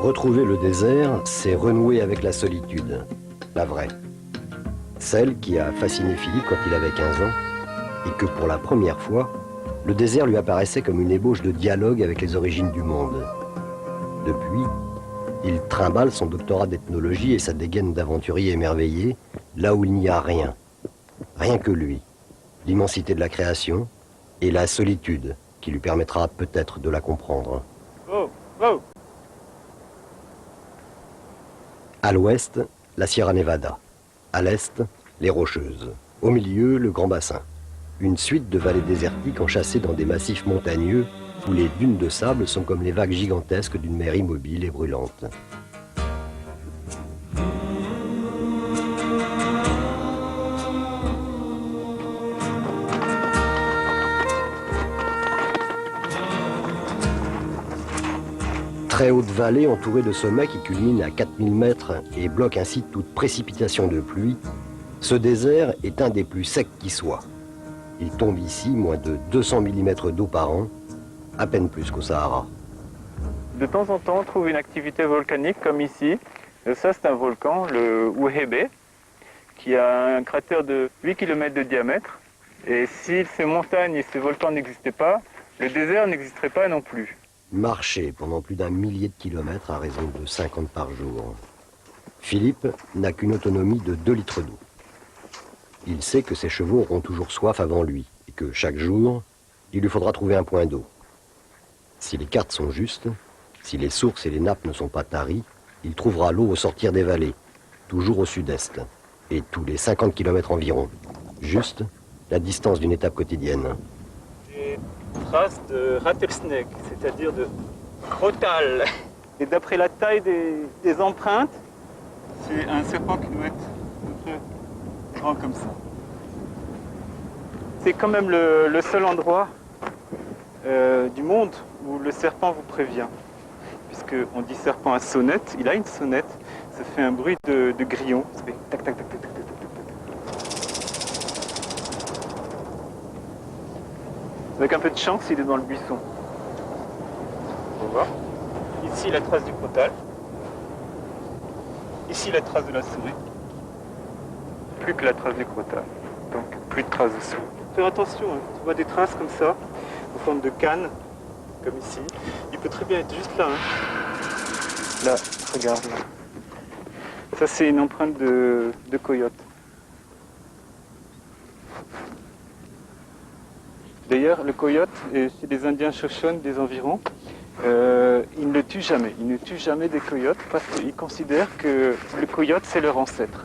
Retrouver le désert, c'est renouer avec la solitude, la vraie. Celle qui a fasciné Philippe quand il avait 15 ans et que pour la première fois, le désert lui apparaissait comme une ébauche de dialogue avec les origines du monde. Depuis, il trimballe son doctorat d'ethnologie et sa dégaine d'aventurier émerveillé là où il n'y a rien. Rien que lui, l'immensité de la création et la solitude qui lui permettra peut-être de la comprendre. Oh, oh. À l'ouest, la Sierra Nevada. À l'est, les Rocheuses. Au milieu, le Grand Bassin. Une suite de vallées désertiques enchâssées dans des massifs montagneux où les dunes de sable sont comme les vagues gigantesques d'une mer immobile et brûlante. Très haute vallée entourée de sommets qui culminent à 4000 mètres et bloquent ainsi toute précipitation de pluie, ce désert est un des plus secs qui soit. Il tombe ici moins de 200 mm d'eau par an, à peine plus qu'au Sahara. De temps en temps, on trouve une activité volcanique comme ici. Ça, c'est un volcan, le Ouhébé, qui a un cratère de 8 km de diamètre. Et si ces montagnes et ces volcans n'existaient pas, le désert n'existerait pas non plus. Marcher pendant plus d'1 millier de kilomètres à raison de 50 par jour. Philippe n'a qu'une autonomie de 2 litres d'eau. Il sait que ses chevaux auront toujours soif avant lui et que chaque jour, il lui faudra trouver un point d'eau. Si les cartes sont justes, si les sources et les nappes ne sont pas taries, il trouvera l'eau au sortir des vallées, toujours au sud-est, et tous les 50 km environ. Juste la distance d'une étape quotidienne. Des traces de rattlesnake, c'est-à-dire de crotal. Et d'après la taille des empreintes, c'est un serpent qui doit être à peu près grand comme ça. C'est quand même le seul endroit du monde où le serpent vous prévient. Puisqu'on dit serpent à sonnette, il a une sonnette, ça fait un bruit de grillon. Ça fait tac tac tac tac tac tac tac tac. Avec un peu de chance, il est dans le buisson. On va voir. Ici la trace du crotal. Ici la trace de la souris. Plus que la trace du crotal. Donc plus de traces de souris. Faire attention, hein. Tu vois des traces comme ça, en forme de canne, comme ici. Il peut très bien être juste là. Hein. Là, regarde là. Ça c'est une empreinte de coyote. D'ailleurs, le coyote, chez les Indiens Shoshone des environs, ils ne tuent jamais. Ils ne tuent jamais des coyotes parce qu'ils considèrent que le coyote, c'est leur ancêtre.